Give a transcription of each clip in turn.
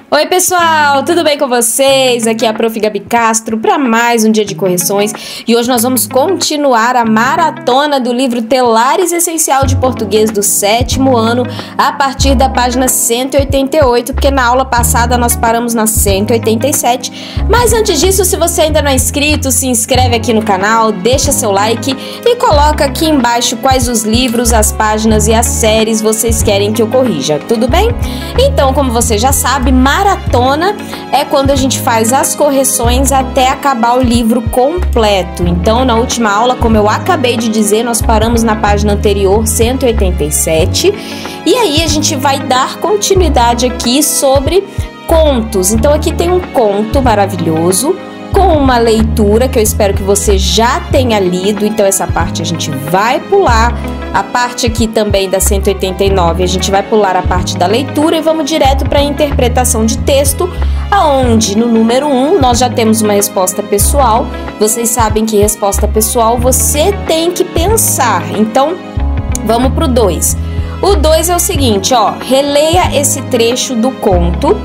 Oi pessoal, tudo bem com vocês? Aqui é a Prof. Gabi Castro para mais um dia de correções e hoje nós vamos continuar a maratona do livro Telares Essencial de Português do 7º ano a partir da página 188, porque na aula passada nós paramos na 187. Mas antes disso, se você ainda não é inscrito, se inscreve aqui no canal, deixa seu like e coloca aqui embaixo quais os livros, as páginas e as séries vocês querem que eu corrija, tudo bem? Então, como você já sabe, maratona é quando a gente faz as correções até acabar o livro completo. Então, na última aula, como eu acabei de dizer, nós paramos na página anterior, 187, e aí a gente vai dar continuidade aqui sobre contos. Então, aqui tem um conto maravilhoso com uma leitura que eu espero que você já tenha lido, então essa parte a gente vai pular. A parte aqui também da 189, a gente vai pular a parte da leitura e vamos direto para a interpretação de texto, aonde no número 1 nós já temos uma resposta pessoal. Vocês sabem que resposta pessoal você tem que pensar, então vamos pro 2. O 2 é o seguinte, ó, releia esse trecho do conto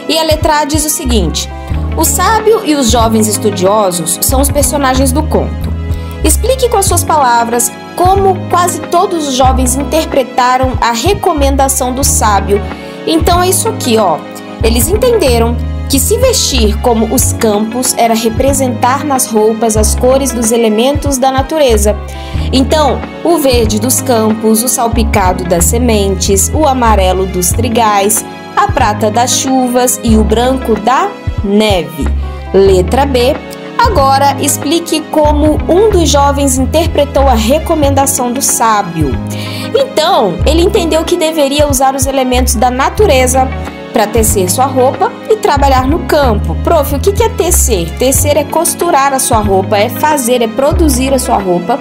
e a letra A diz o seguinte: o sábio e os jovens estudiosos são os personagens do conto. Explique com as suas palavras como quase todos os jovens interpretaram a recomendação do sábio. Então é isso aqui, ó. Eles entenderam que se vestir como os campos era representar nas roupas as cores dos elementos da natureza. Então, o verde dos campos, o salpicado das sementes, o amarelo dos trigais, a prata das chuvas e o branco da neve. Letra B. Agora, explique como um dos jovens interpretou a recomendação do sábio. Então, ele entendeu que deveria usar os elementos da natureza para tecer sua roupa e trabalhar no campo. Prof, o que é tecer? Tecer é costurar a sua roupa, é fazer, é produzir a sua roupa,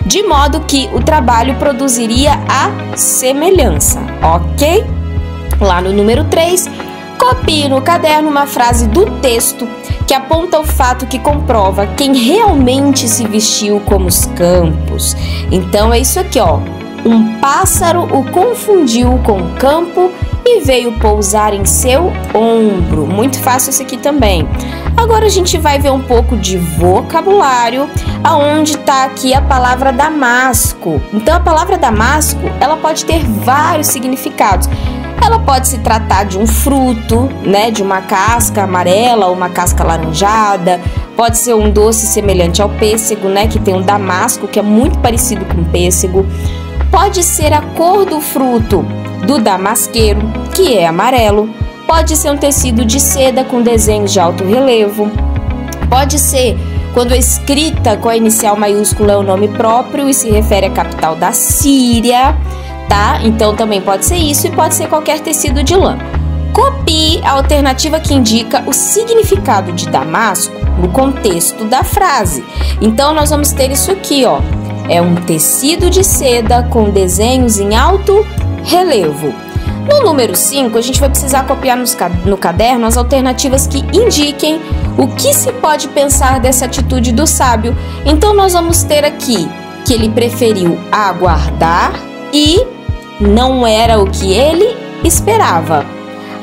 de modo que o trabalho produziria a semelhança, ok? Lá no número 3, copie no caderno uma frase do texto que aponta o fato que comprova quem realmente se vestiu como os campos. Então é isso aqui, ó. Um pássaro o confundiu com o campo e veio pousar em seu ombro. Muito fácil esse aqui também. Agora a gente vai ver um pouco de vocabulário, aonde está aqui a palavra damasco. Então a palavra damasco, ela pode ter vários significados. Ela pode se tratar de um fruto, né, de uma casca amarela ou uma casca alaranjada. Pode ser um doce semelhante ao pêssego, né, que tem um damasco, que é muito parecido com pêssego. Pode ser a cor do fruto do damasqueiro, que é amarelo. Pode ser um tecido de seda com desenhos de alto relevo. Pode ser quando a escrita com a inicial maiúscula é o nome próprio e se refere à capital da Síria. Tá? Então também pode ser isso e pode ser qualquer tecido de lã. Copie a alternativa que indica o significado de damasco no contexto da frase. Então nós vamos ter isso aqui, ó. É um tecido de seda com desenhos em alto relevo. No número 5, a gente vai precisar copiar no caderno as alternativas que indiquem o que se pode pensar dessa atitude do sábio. Então nós vamos ter aqui que ele preferiu aguardar e não era o que ele esperava.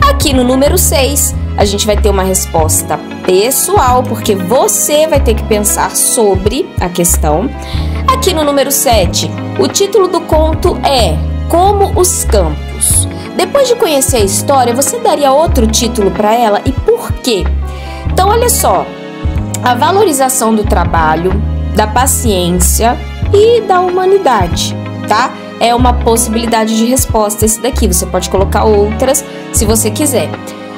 Aqui no número 6, a gente vai ter uma resposta pessoal, porque você vai ter que pensar sobre a questão. Aqui no número 7, o título do conto é Como os Campos. Depois de conhecer a história, você daria outro título para ela e por quê? Então, olha só, a valorização do trabalho, da paciência e da humanidade, tá? É uma possibilidade de resposta esse daqui, você pode colocar outras se você quiser.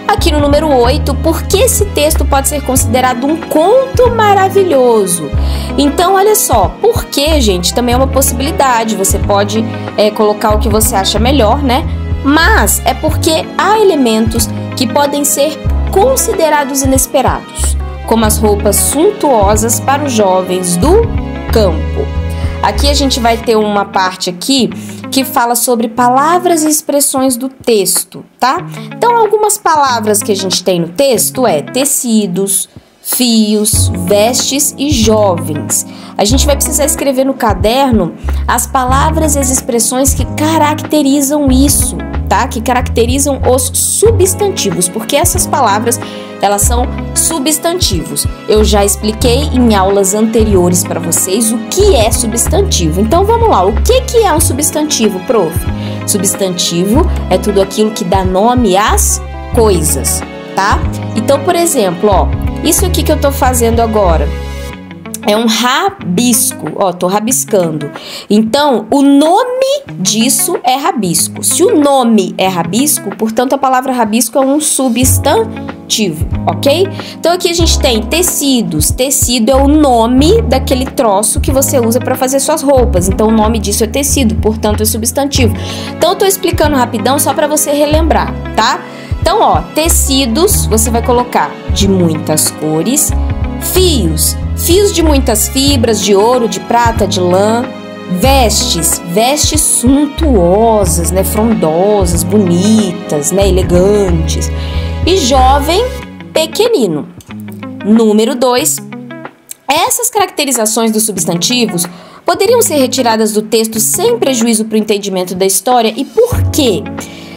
Aqui no número 8, por que esse texto pode ser considerado um conto maravilhoso? Então, olha só, por que, gente, também é uma possibilidade, você pode colocar o que você acha melhor, né? Mas é porque há elementos que podem ser considerados inesperados, como as roupas suntuosas para os jovens do campo. Aqui a gente vai ter uma parte aqui que fala sobre palavras e expressões do texto, tá? Então, algumas palavras que a gente tem no texto é tecidos, fios, vestes e jovens. A gente vai precisar escrever no caderno as palavras e as expressões que caracterizam isso, tá? Que caracterizam os substantivos, porque essas palavras, elas são substantivos. Eu já expliquei em aulas anteriores para vocês o que é substantivo. Então vamos lá, o que é um substantivo, prof? Substantivo é tudo aquilo que dá nome às coisas, tá? Então, por exemplo, ó, isso aqui que eu tô fazendo agora é um rabisco, ó, tô rabiscando. Então, o nome disso é rabisco. Se o nome é rabisco, portanto, a palavra rabisco é um substantivo, ok? Então, aqui a gente tem tecidos. Tecido é o nome daquele troço que você usa para fazer suas roupas. Então, o nome disso é tecido, portanto, é substantivo. Então, eu tô explicando rapidão só para você relembrar, tá? Então, ó, tecidos, você vai colocar de muitas cores. Fios, fios de muitas fibras, de ouro, de prata, de lã. Vestes, vestes suntuosas, né, frondosas, bonitas, né, elegantes. E jovem, pequenino. Número 2. Essas caracterizações dos substantivos poderiam ser retiradas do texto sem prejuízo para o entendimento da história. E por quê?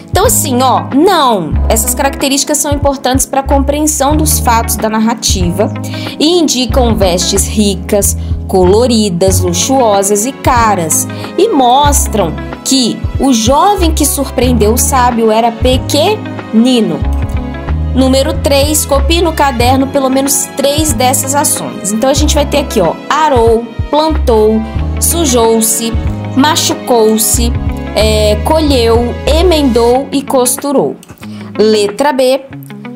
Então, assim, ó, não, essas características são importantes para a compreensão dos fatos da narrativa e indicam vestes ricas, coloridas, luxuosas e caras, e mostram que o jovem que surpreendeu o sábio era pequenino. Número 3, copie no caderno pelo menos 3 dessas ações. Então, a gente vai ter aqui, ó, arou, plantou, sujou-se, machucou-se, colheu, emendou e costurou. Letra B.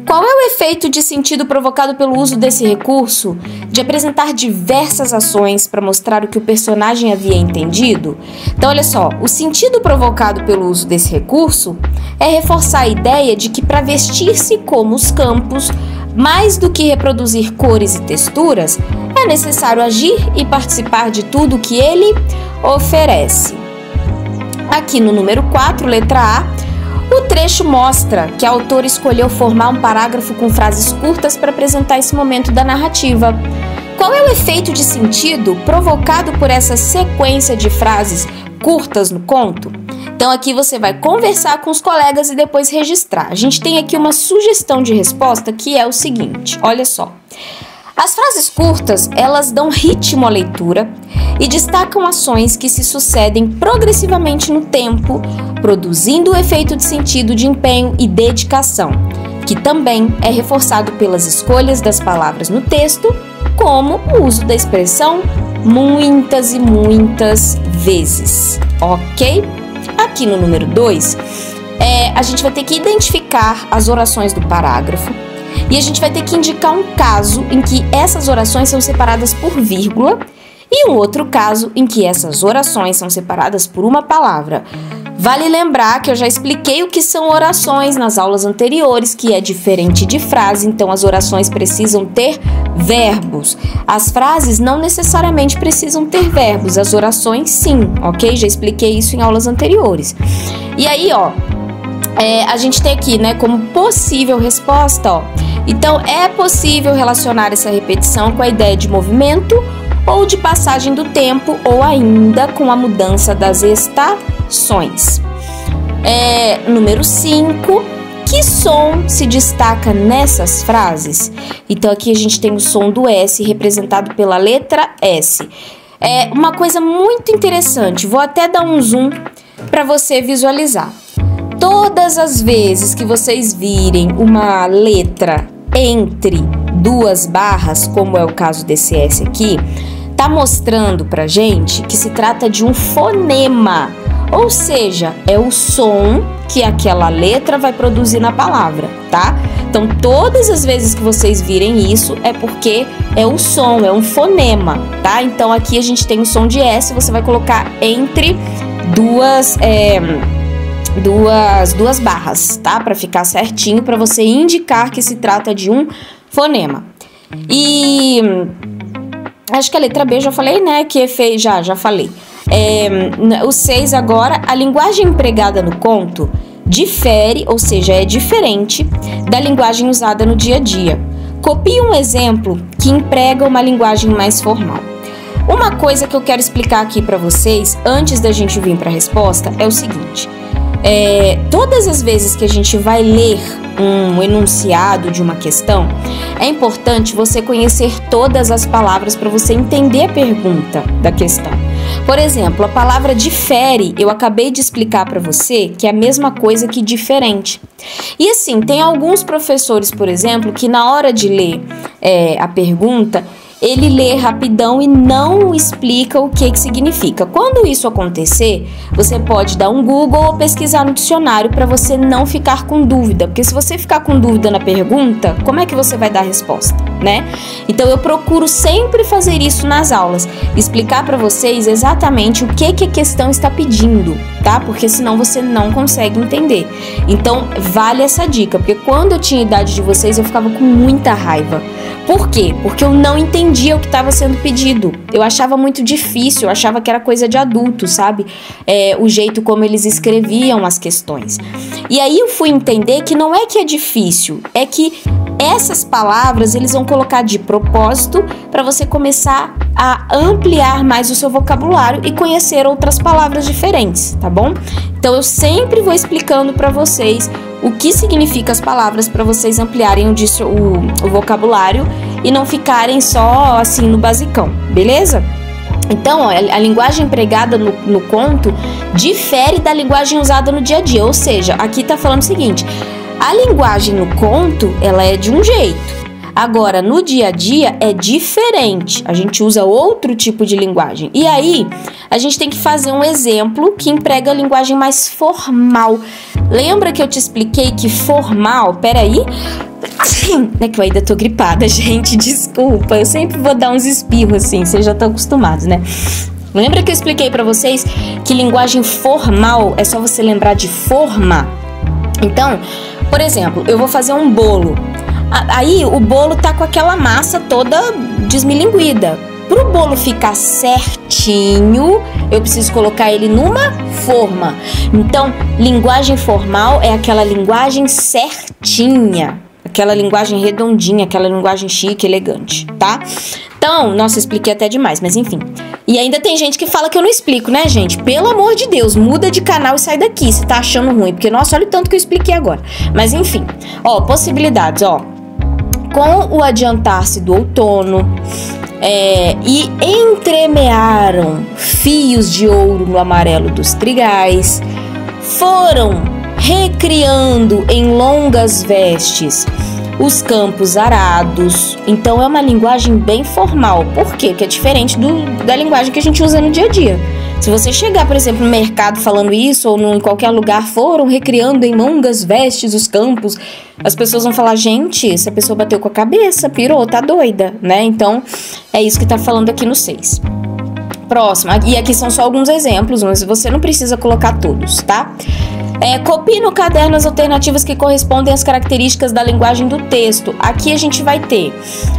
Qual é o efeito de sentido provocado pelo uso desse recurso de apresentar diversas ações para mostrar o que o personagem havia entendido? Então, olha só, o sentido provocado pelo uso desse recurso é reforçar a ideia de que para vestir-se como os campos, mais do que reproduzir cores e texturas, é necessário agir e participar de tudo o que ele oferece. Aqui no número 4, letra A, o trecho mostra que a autora escolheu formar um parágrafo com frases curtas para apresentar esse momento da narrativa. Qual é o efeito de sentido provocado por essa sequência de frases curtas no conto? Então aqui você vai conversar com os colegas e depois registrar. A gente tem aqui uma sugestão de resposta que é o seguinte, olha só. As frases curtas, elas dão ritmo à leitura e destacam ações que se sucedem progressivamente no tempo, produzindo o efeito de sentido de empenho e dedicação, que também é reforçado pelas escolhas das palavras no texto, como o uso da expressão muitas e muitas vezes, ok? Aqui no número 2, a gente vai ter que identificar as orações do parágrafo, e a gente vai ter que indicar um caso em que essas orações são separadas por vírgula e um outro caso em que essas orações são separadas por uma palavra. Vale lembrar que eu já expliquei o que são orações nas aulas anteriores, que é diferente de frase, então as orações precisam ter verbos. As frases não necessariamente precisam ter verbos, as orações sim, ok? Já expliquei isso em aulas anteriores. E aí, ó, a gente tem aqui, né, como possível resposta, ó. Então, é possível relacionar essa repetição com a ideia de movimento ou de passagem do tempo ou ainda com a mudança das estações. Número 5. Que som se destaca nessas frases? Então, aqui a gente tem o som do S representado pela letra S. É uma coisa muito interessante, vou até dar um zoom para você visualizar. Todas as vezes que vocês virem uma letra entre duas barras, como é o caso desse S aqui, tá mostrando pra gente que se trata de um fonema, ou seja, é o som que aquela letra vai produzir na palavra, tá? Então, todas as vezes que vocês virem isso, é porque é o som, é um fonema, tá? Então, aqui a gente tem o som de S, você vai colocar entre duas barras, tá? Para ficar certinho, para você indicar que se trata de um fonema. E acho que a letra B eu já falei, né? Que já falei. O 6 agora, a linguagem empregada no conto difere, ou seja, é diferente da linguagem usada no dia a dia. Copie um exemplo que emprega uma linguagem mais formal. Uma coisa que eu quero explicar aqui para vocês, antes da gente vir para a resposta, é o seguinte. Todas as vezes que a gente vai ler um enunciado de uma questão, é importante você conhecer todas as palavras para você entender a pergunta da questão. Por exemplo, a palavra difere, eu acabei de explicar para você que é a mesma coisa que diferente. E assim, tem alguns professores, por exemplo, que na hora de ler a pergunta, ele lê rapidão e não explica o que significa. Quando isso acontecer, você pode dar um Google ou pesquisar no dicionário para você não ficar com dúvida. Porque se você ficar com dúvida na pergunta, como é que você vai dar a resposta, né? Então eu procuro sempre fazer isso nas aulas, explicar para vocês exatamente o que a questão está pedindo, tá? Porque senão você não consegue entender. Então vale essa dica, porque quando eu tinha a idade de vocês, eu ficava com muita raiva. Por quê? Porque eu não entendia o que estava sendo pedido. Eu achava muito difícil, eu achava que era coisa de adulto, sabe? O jeito como eles escreviam as questões. E aí eu fui entender que não é que é difícil, é que essas palavras eles vão colocar de propósito para você começar a ampliar mais o seu vocabulário e conhecer outras palavras diferentes, tá bom? Então eu sempre vou explicando para vocês o que significa as palavras para vocês ampliarem o vocabulário e não ficarem só assim no basicão, beleza? Então, ó, a linguagem empregada no conto difere da linguagem usada no dia a dia, ou seja, aqui tá falando o seguinte: a linguagem no conto, ela é de um jeito. Agora, no dia a dia é diferente, a gente usa outro tipo de linguagem. E aí, a gente tem que fazer um exemplo que emprega a linguagem mais formal. Lembra que eu te expliquei que formal... Peraí... É que eu ainda tô gripada, gente, desculpa. Eu sempre vou dar uns espirros assim, vocês já estão acostumados, né? Lembra que eu expliquei pra vocês que linguagem formal é só você lembrar de forma? Então, por exemplo, eu vou fazer um bolo. Aí o bolo tá com aquela massa toda desmilinguida. Pro bolo ficar certinho, eu preciso colocar ele numa forma. Então, linguagem formal é aquela linguagem certinha, aquela linguagem redondinha, aquela linguagem chique, elegante, tá? Então, nossa, expliquei até demais, mas enfim. E ainda tem gente que fala que eu não explico, né, gente? Pelo amor de Deus, muda de canal e sai daqui se tá achando ruim, porque, nossa, olha o tanto que eu expliquei agora. Mas enfim, ó, possibilidades, ó. Com o adiantar-se do outono, e entremearam fios de ouro no amarelo dos trigais, foram recriando em longas vestes os campos arados. Então é uma linguagem bem formal. Por quê? Porque é diferente da linguagem que a gente usa no dia a dia. Se você chegar, por exemplo, no mercado falando isso, ou em qualquer lugar, foram recriando em longas vestes os campos, as pessoas vão falar: gente, essa pessoa bateu com a cabeça, pirou, tá doida, né? Então, é isso que tá falando aqui no 6. Próximo, e aqui são só alguns exemplos, mas você não precisa colocar todos, tá? Copie no caderno as alternativas que correspondem às características da linguagem do texto. Aqui a gente vai ter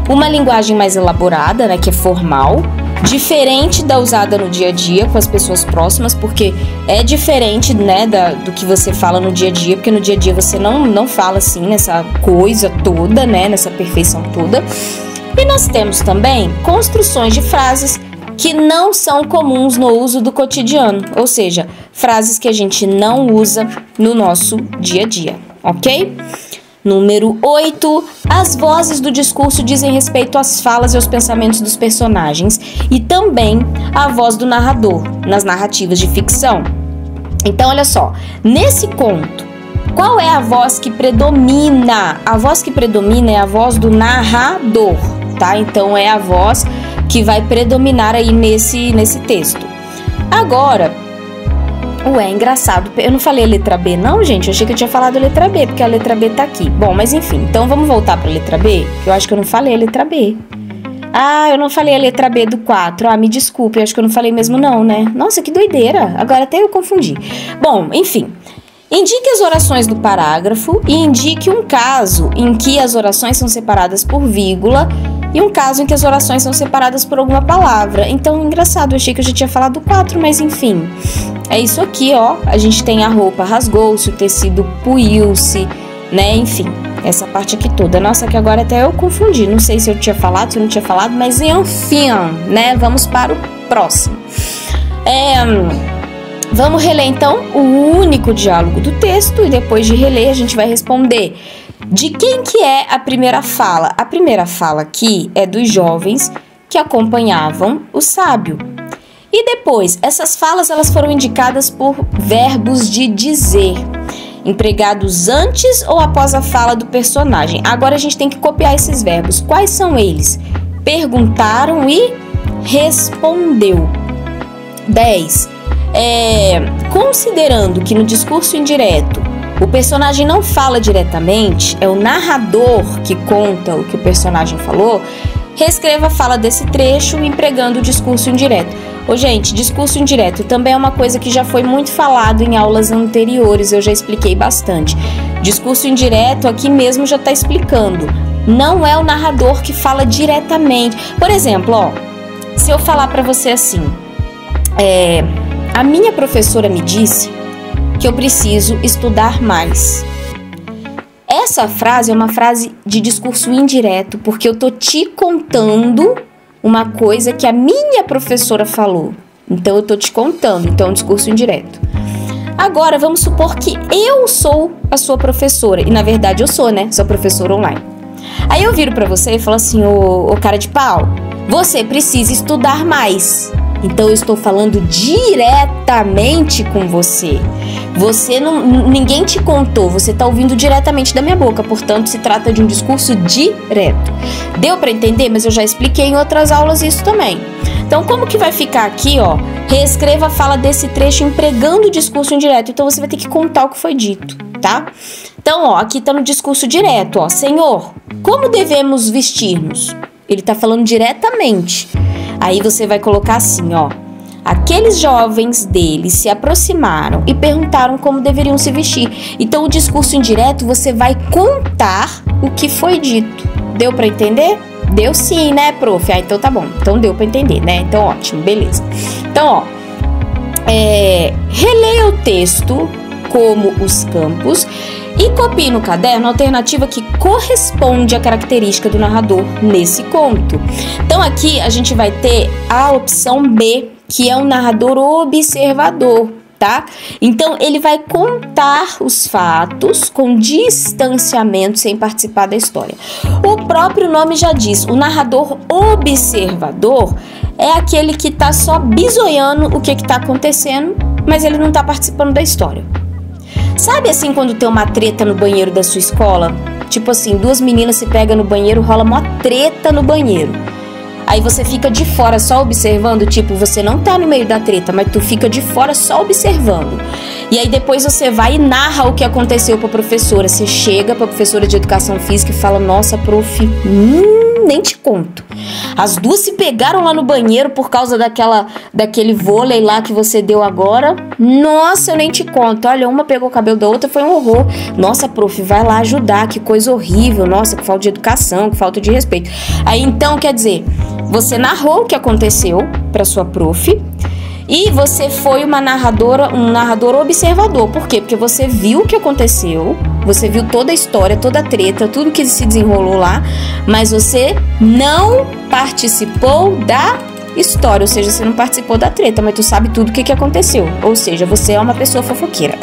uma linguagem mais elaborada, né, que é formal, diferente da usada no dia a dia com as pessoas próximas, porque é diferente, né, do que você fala no dia a dia, porque no dia a dia você não fala assim, nessa coisa toda, né, nessa perfeição toda. E nós temos também construções de frases que não são comuns no uso do cotidiano, ou seja, frases que a gente não usa no nosso dia a dia, ok? Número 8. As vozes do discurso dizem respeito às falas e aos pensamentos dos personagens e também à voz do narrador nas narrativas de ficção. Então, olha só, nesse conto, qual é a voz que predomina? A voz que predomina é a voz do narrador, tá? Então, é a voz que vai predominar aí nesse texto. Agora, engraçado, eu não falei a letra B não, gente, eu achei que eu tinha falado a letra B, porque a letra B tá aqui. Bom, mas enfim, então vamos voltar pra letra B, que eu acho que eu não falei a letra B. Eu não falei a letra B do 4, me desculpe, eu acho que eu não falei mesmo não, né? Nossa, que doideira, agora até eu confundi. Bom, enfim, indique as orações do parágrafo e indique um caso em que as orações são separadas por vírgula e um caso em que as orações são separadas por alguma palavra. Então, engraçado, eu achei que eu já tinha falado do 4, mas enfim. É isso aqui, ó. A gente tem a roupa rasgou-se, o tecido puiu-se, né? Enfim, essa parte aqui toda. Nossa, que agora até eu confundi. Não sei se eu tinha falado, se eu não tinha falado, mas enfim, né? Vamos para o próximo. Vamos reler, então, o único diálogo do texto e depois de reler a gente vai responder de quem que é a primeira fala. A primeira fala aqui é dos jovens que acompanhavam o sábio. E depois, essas falas elas foram indicadas por verbos de dizer, empregados antes ou após a fala do personagem. Agora a gente tem que copiar esses verbos. Quais são eles? Perguntaram e respondeu. 10. Considerando que no discurso indireto o personagem não fala diretamente, é o narrador que conta o que o personagem falou, reescreva a fala desse trecho empregando o discurso indireto. Gente, discurso indireto também é uma coisa que já foi muito falado em aulas anteriores, eu já expliquei bastante. Discurso indireto aqui mesmo já está explicando. Não é o narrador que fala diretamente. Por exemplo, se eu falar para você assim, a minha professora me disse que eu preciso estudar mais. Essa frase é uma frase de discurso indireto, porque eu tô te contando uma coisa que a minha professora falou. Então eu tô te contando, então é um discurso indireto. Agora vamos supor que eu sou a sua professora, e na verdade eu sou, né? Sou professora online. Aí eu viro pra você e falo assim, ô cara de pau, você precisa estudar mais. Então eu estou falando diretamente com você. Ninguém te contou, você está ouvindo diretamente da minha boca, portanto se trata de um discurso direto. Deu para entender? Mas eu já expliquei em outras aulas isso também. Então como que vai ficar aqui, reescreva a fala desse trecho empregando o discurso indireto. Então você vai ter que contar o que foi dito, tá? Então, aqui está no discurso direto, Senhor, como devemos vestir-nos? Ele está falando diretamente. Aí você vai colocar assim, aqueles jovens dele se aproximaram e perguntaram como deveriam se vestir. Então, o discurso indireto, você vai contar o que foi dito. Deu para entender? Deu sim, né, prof? Então tá bom. Então deu para entender, né? Então ótimo, beleza. Então, releia o texto como os campos e copie no caderno a alternativa que corresponde à característica do narrador nesse conto. Então aqui a gente vai ter a opção B, que é um narrador observador, tá? Então ele vai contar os fatos com distanciamento sem participar da história. O próprio nome já diz, o narrador observador é aquele que tá só bisoiando o que tá acontecendo, mas ele não tá participando da história. Sabe assim quando tem uma treta no banheiro da sua escola? Tipo assim, duas meninas se pegam no banheiro, rola uma treta no banheiro. Aí você fica de fora só observando, tipo, você não tá no meio da treta, mas tu fica de fora só observando. E aí depois você vai e narra o que aconteceu pra professora. Você chega pra professora de educação física e fala, nossa, prof, nem te conto. As duas se pegaram lá no banheiro por causa daquele vôlei lá que você deu agora. Nossa, eu nem te conto. Olha, uma pegou o cabelo da outra, foi um horror. Nossa, prof, vai lá ajudar, que coisa horrível. Nossa, que falta de educação, que falta de respeito. Aí então, quer dizer, você narrou o que aconteceu pra sua prof e você foi um narrador observador. Por quê? Porque você viu o que aconteceu, você viu toda a história, toda a treta, tudo que se desenrolou lá, mas você não participou da história, ou seja, você não participou da treta, mas tu sabe tudo o que aconteceu. Ou seja, você é uma pessoa fofoqueira.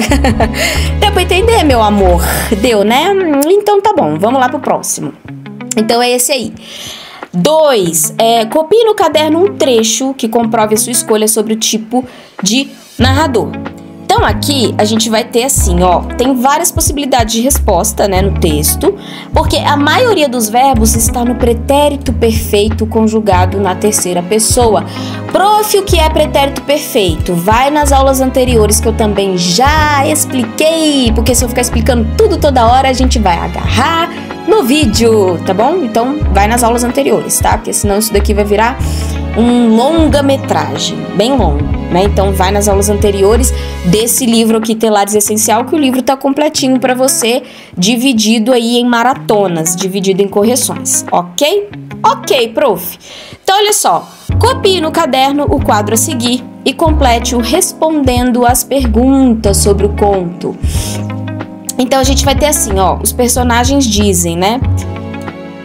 Deu pra entender, meu amor? Deu, né? Então tá bom, vamos lá pro próximo. Então é esse aí. 2. Copie no caderno um trecho que comprove a sua escolha sobre o tipo de narrador. Então aqui a gente vai ter assim, tem várias possibilidades de resposta, né, no texto, porque a maioria dos verbos está no pretérito perfeito conjugado na terceira pessoa. Prof, o que é pretérito perfeito? Vai nas aulas anteriores que eu também já expliquei, porque se eu ficar explicando tudo toda hora, a gente vai agarrar no vídeo, tá bom? Então vai nas aulas anteriores, tá? Porque senão isso daqui vai virar um longa-metragem, bem longo, né? Então vai nas aulas anteriores desse livro aqui, Telares Essencial, que o livro tá completinho para você, dividido aí em maratonas, dividido em correções, ok? Ok, prof. Então olha só, copie no caderno o quadro a seguir e complete-o respondendo as perguntas sobre o conto. Então a gente vai ter assim, ó, os personagens dizem, né?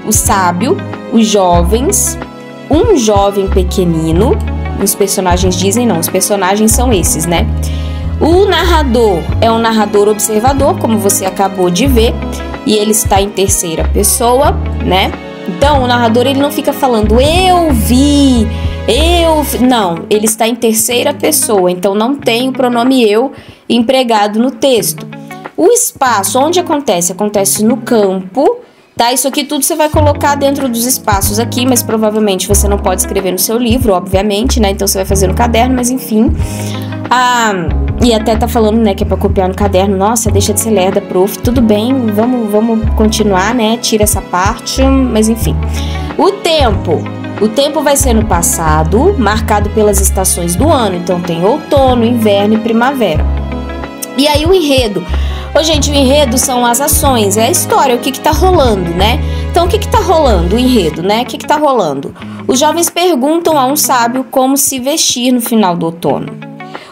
O sábio, os jovens, um jovem pequenino. Os personagens dizem, não, os personagens são esses, né? O narrador é um narrador observador, como você acabou de ver, e ele está em terceira pessoa, né? Então, o narrador, ele não fica falando, eu vi, não, ele está em terceira pessoa, então não tem o pronome eu empregado no texto. O espaço, onde acontece? Acontece no campo, tá? Isso aqui tudo você vai colocar dentro dos espaços aqui, mas provavelmente você não pode escrever no seu livro, obviamente, né? Então você vai fazer no caderno, mas enfim. E até tá falando, né, que é pra copiar no caderno. Nossa, deixa de ser lerda, prof. Tudo bem, vamos continuar, né? Tira essa parte, mas enfim. O tempo vai ser no passado, marcado pelas estações do ano. Então tem outono, inverno e primavera. E aí o enredo. Ô, gente, o enredo são as ações, é a história, o que tá rolando, né? Então, o que tá rolando, o enredo, né? O que tá rolando? Os jovens perguntam a um sábio como se vestir no final do outono.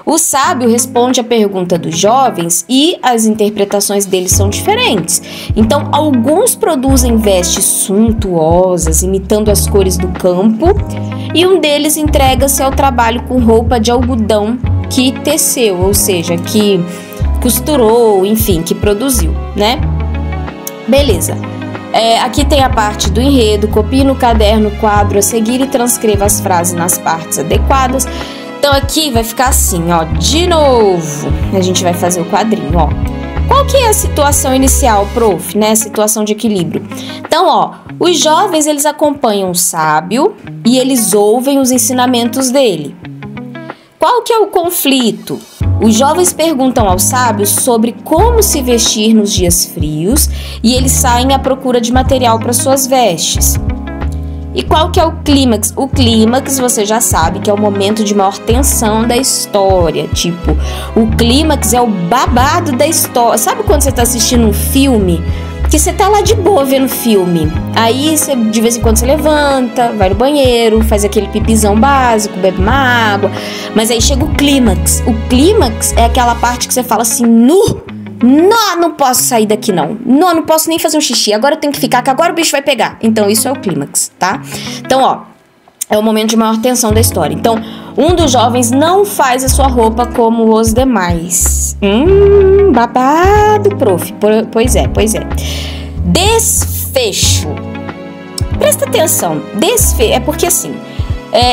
O sábio responde a pergunta dos jovens e as interpretações deles são diferentes. Então, alguns produzem vestes suntuosas, imitando as cores do campo, e um deles entrega-se ao trabalho com roupa de algodão que teceu, ou seja, que costurou, enfim, que produziu, né? Beleza. Aqui tem a parte do enredo, copie no caderno o quadro a seguir e transcreva as frases nas partes adequadas. Então aqui vai ficar assim, ó, de novo, a gente vai fazer o quadrinho, ó. Qual que é a situação inicial, prof, né? Situação de equilíbrio. Então, ó, os jovens, eles acompanham o sábio e eles ouvem os ensinamentos dele. Qual que é o conflito? Os jovens perguntam aos sábios sobre como se vestir nos dias frios e eles saem à procura de material para suas vestes. E qual que é o clímax? O clímax, você já sabe que é o momento de maior tensão da história. Tipo, o clímax é o babado da história. Sabe quando você tá assistindo um filme? Que você tá lá de boa vendo filme. Aí, de vez em quando, você levanta, vai no banheiro, faz aquele pipizão básico, bebe uma água. Mas aí chega o clímax. O clímax é aquela parte que você fala assim, não posso sair daqui não posso nem fazer um xixi, agora eu tenho que ficar, que agora o bicho vai pegar. Então isso é o clímax, tá? Então, ó, é o momento de maior tensão da história. Então, um dos jovens não faz a sua roupa como os demais. Babado, prof. Pois é. Desfecho. Presta atenção. Desfecho é porque assim,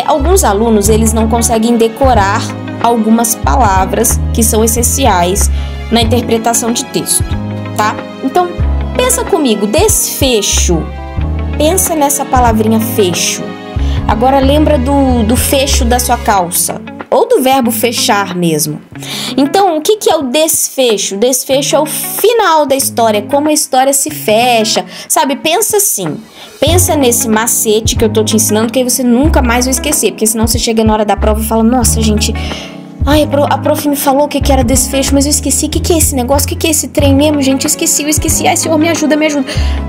alguns alunos, eles não conseguem decorar algumas palavras que são essenciais na interpretação de texto, tá? Então, pensa comigo, desfecho. Pensa nessa palavrinha fecho. Agora lembra do fecho da sua calça, ou do verbo fechar mesmo. Então, o que é o desfecho? O desfecho é o final da história, como a história se fecha, sabe? Pensa assim, pensa nesse macete que eu tô te ensinando, que aí você nunca mais vai esquecer, porque senão você chega na hora da prova e fala, nossa, gente... Ai, a prof me falou o que era desfecho, mas eu esqueci. O que é esse negócio? O que é esse trem mesmo, gente? Eu esqueci. Ai, senhor, me ajuda.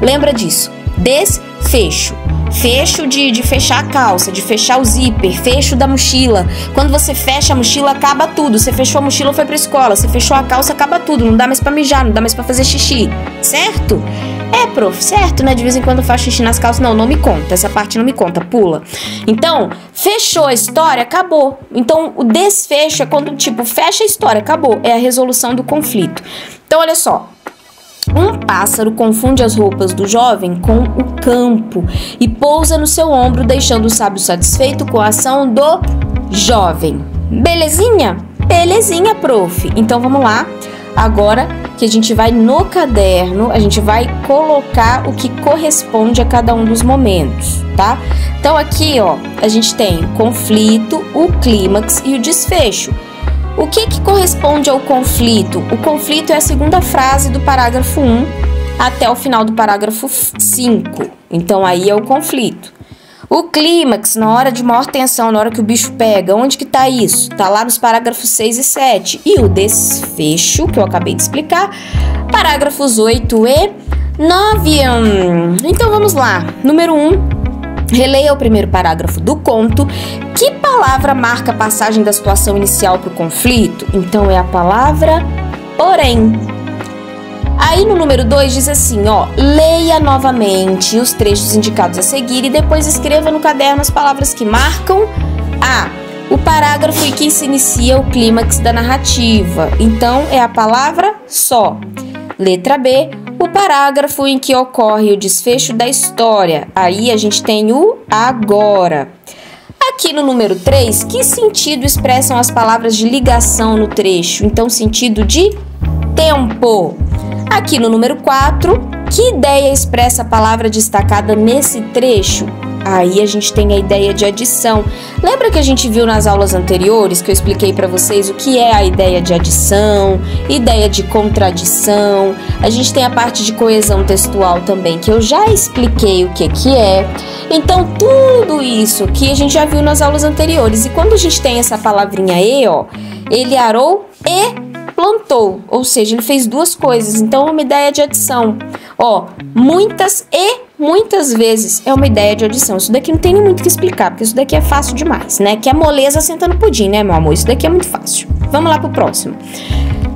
Lembra disso. Desfecho. Fecho de fechar a calça, de fechar o zíper, fecho da mochila. Quando você fecha a mochila, acaba tudo. Você fechou a mochila, foi pra escola. Você fechou a calça, acaba tudo. Não dá mais pra mijar, não dá mais pra fazer xixi. Certo? Prof, certo, né? De vez em quando eu faço xixi nas calças. Não me conta. Essa parte não me conta, pula. Então, fechou a história, acabou. Então, o desfecho é quando, tipo, fecha a história, acabou. É a resolução do conflito. Então, olha só. Um pássaro confunde as roupas do jovem com o campo e pousa no seu ombro, deixando o sábio satisfeito com a ação do jovem. Belezinha? Belezinha, prof. Então, vamos lá. Agora que a gente vai no caderno, a gente vai colocar o que corresponde a cada um dos momentos, tá? Então aqui, ó, a gente tem o conflito, o clímax e o desfecho. O que corresponde ao conflito? O conflito é a segunda frase do parágrafo 1 até o final do parágrafo 5. Então aí é o conflito. O clímax, na hora de maior tensão, na hora que o bicho pega, onde que tá isso? Tá lá nos parágrafos 6 e 7. E o desfecho, que eu acabei de explicar, parágrafos 8 e 9. Então vamos lá. Número 1, releia o primeiro parágrafo do conto. Que palavra marca a passagem da situação inicial para o conflito? Então é a palavra porém. Aí no número 2 diz assim, ó, leia novamente os trechos indicados a seguir e depois escreva no caderno as palavras que marcam o parágrafo em que se inicia o clímax da narrativa. Então, é a palavra só. Letra B, o parágrafo em que ocorre o desfecho da história. Aí a gente tem o agora. Aqui no número 3, que sentido expressam as palavras de ligação no trecho? Então, sentido de tempo. Aqui no número 4, que ideia expressa a palavra destacada nesse trecho? Aí a gente tem a ideia de adição. Lembra que a gente viu nas aulas anteriores que eu expliquei para vocês o que é a ideia de adição, ideia de contradição? A gente tem a parte de coesão textual também, que eu já expliquei o que é. Então, tudo isso que a gente já viu nas aulas anteriores. E quando a gente tem essa palavrinha e, ó, ele arou e plantou, ou seja, ele fez duas coisas, então é uma ideia de adição. Ó, muitas e muitas vezes é uma ideia de adição. Isso daqui não tem nem muito o que explicar, porque isso daqui é fácil demais, né? Que é moleza senta no pudim, né, meu amor? Isso daqui é muito fácil. Vamos lá pro próximo.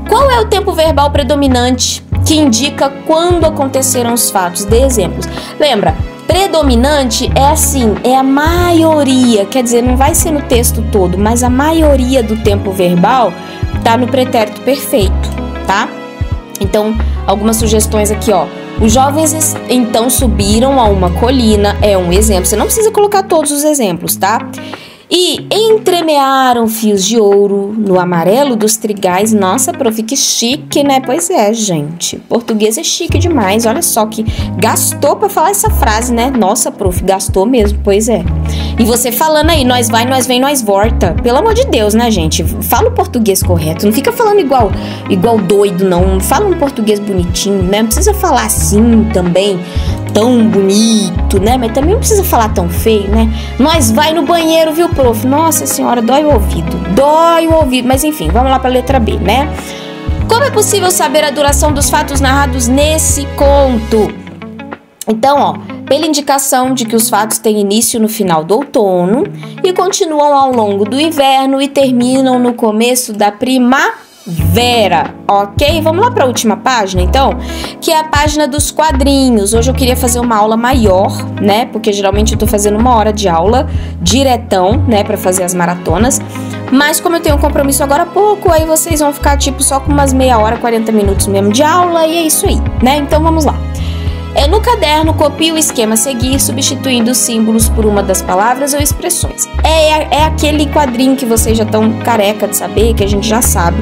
Qual é o tempo verbal predominante que indica quando aconteceram os fatos? Dê exemplos. Lembra? Predominante é assim, é a maioria, quer dizer, não vai ser no texto todo, mas a maioria do tempo verbal tá no pretérito perfeito, tá? Então, algumas sugestões aqui, ó. Os jovens então subiram a uma colina, é um exemplo. Você não precisa colocar todos os exemplos, tá? E entremearam fios de ouro no amarelo dos trigais. Nossa, prof, que chique, né? Pois é, gente. Português é chique demais. Olha só que gastou pra falar essa frase, né? Nossa, prof, gastou mesmo. Pois é. E você falando aí, nós vai, nós vem, nós volta. Pelo amor de Deus, né, gente? Fala o português correto. Não fica falando igual doido, não. Fala um português bonitinho, né? Não precisa falar assim também, tão bonito, né? Mas também não precisa falar tão feio, né? Nós vai no banheiro, viu, prof? Nossa senhora, dói o ouvido. Dói o ouvido. Mas enfim, vamos lá para a letra B, né? Como é possível saber a duração dos fatos narrados nesse conto? Então, ó, pela indicação de que os fatos têm início no final do outono e continuam ao longo do inverno e terminam no começo da primavera, ok? Vamos lá para a última página, então, que é a página dos quadrinhos. Hoje eu queria fazer uma aula maior, né? Porque geralmente eu tô fazendo 1 hora de aula diretão, né? Para fazer as maratonas. Mas como eu tenho um compromisso agora há pouco, aí vocês vão ficar tipo só com umas meia hora, 40 minutos mesmo de aula e é isso aí, né? Então vamos lá. No caderno, copie o esquema a seguir, substituindo os símbolos por uma das palavras ou expressões. É aquele quadrinho que vocês já estão careca de saber, que a gente já sabe,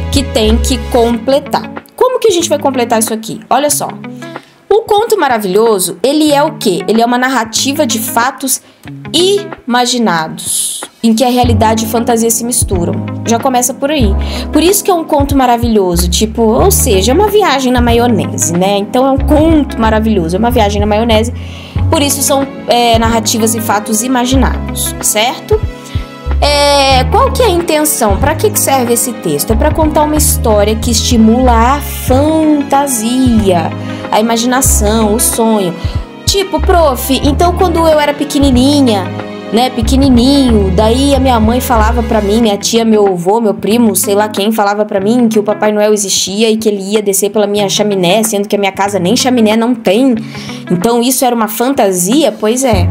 que tem que completar. Como que a gente vai completar isso aqui? Olha só. O conto maravilhoso, ele é o quê? Ele é uma narrativa de fatos imaginados, em que a realidade e fantasia se misturam. Já começa por aí. Por isso que é um conto maravilhoso, tipo, ou seja, é uma viagem na maionese, né? Então é um conto maravilhoso, é uma viagem na maionese. Por isso são narrativas e fatos imaginados, certo? Qual que é a intenção? Para que serve esse texto? É para contar uma história que estimula a fantasia, a imaginação, o sonho. Tipo, prof, então quando eu era pequenininha, né, pequenininho, daí a minha mãe falava pra mim, minha tia, meu avô, meu primo, sei lá quem, falava pra mim que o Papai Noel existia e que ele ia descer pela minha chaminé, sendo que a minha casa nem chaminé não tem. Então isso era uma fantasia? Pois é.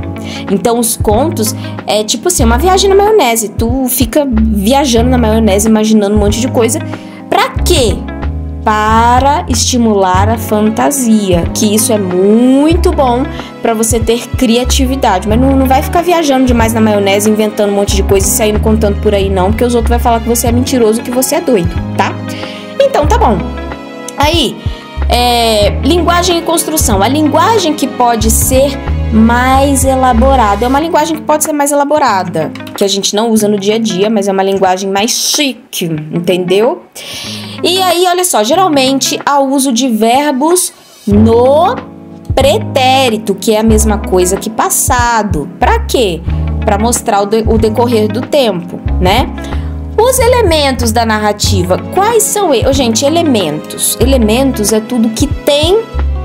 Então os contos é tipo assim, uma viagem na maionese. Tu fica viajando na maionese, imaginando um monte de coisa. Pra quê? Para estimular a fantasia, que isso é muito bom para você ter criatividade, mas não vai ficar viajando demais na maionese, inventando um monte de coisa e saindo contando por aí não, porque os outros vão falar que você é mentiroso, que você é doido, tá? Então tá bom. Aí, linguagem e construção. A linguagem que pode ser mais elaborada, é uma linguagem que pode ser mais elaborada, que a gente não usa no dia a dia, mas é uma linguagem mais chique, entendeu? E aí, olha só, geralmente há uso de verbos no pretérito, que é a mesma coisa que passado. Pra quê? Pra mostrar o decorrer do tempo, né? Os elementos da narrativa, quais são eles? Gente, elementos. Elementos é tudo que tem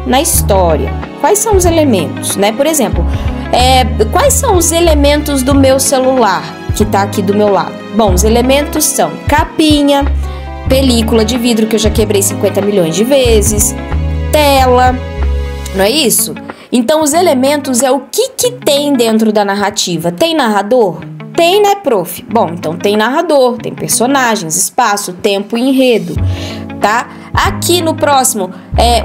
na história. Quais são os elementos, né? Por exemplo, quais são os elementos do meu celular, que tá aqui do meu lado? Bom, os elementos são capinha, película de vidro que eu já quebrei 50 milhões de vezes, tela, não é isso? Então os elementos é o que tem dentro da narrativa. Tem narrador? Tem, né, prof? Bom, então tem narrador, tem personagens, espaço, tempo e enredo, tá? Aqui no próximo,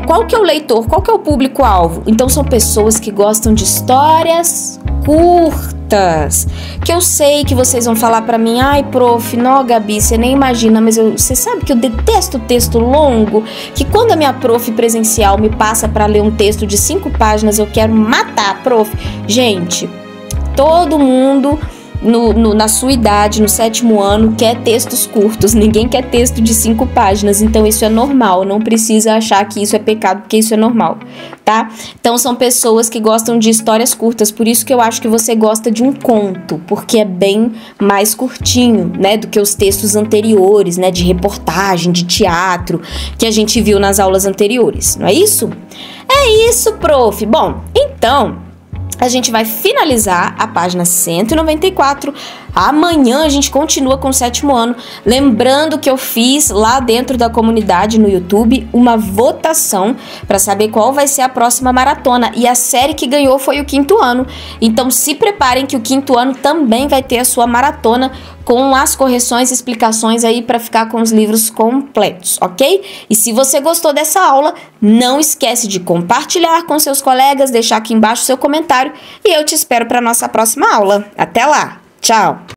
qual que é o leitor? Qual que é o público-alvo? Então são pessoas que gostam de histórias curtas, que eu sei que vocês vão falar pra mim, ai, prof, não, Gabi, você nem imagina, mas você sabe que eu detesto texto longo, que quando a minha prof presencial me passa pra ler um texto de 5 páginas, eu quero matar, prof. Gente, todo mundo na sua idade, no 7º ano, quer textos curtos, ninguém quer texto de 5 páginas, então isso é normal, não precisa achar que isso é pecado, porque isso é normal, tá? Então são pessoas que gostam de histórias curtas, por isso que eu acho que você gosta de um conto, porque é bem mais curtinho, né, do que os textos anteriores, né, de reportagem, de teatro, que a gente viu nas aulas anteriores, não é isso? É isso, prof! Bom, então a gente vai finalizar a página 194. Amanhã a gente continua com o 7º ano. Lembrando que eu fiz lá dentro da comunidade no YouTube uma votação para saber qual vai ser a próxima maratona. E a série que ganhou foi o 5º ano. Então se preparem que o 5º ano também vai ter a sua maratona com as correções e explicações aí para ficar com os livros completos, ok? E se você gostou dessa aula, não esquece de compartilhar com seus colegas, deixar aqui embaixo seu comentário e eu te espero para nossa próxima aula. Até lá! Tchau!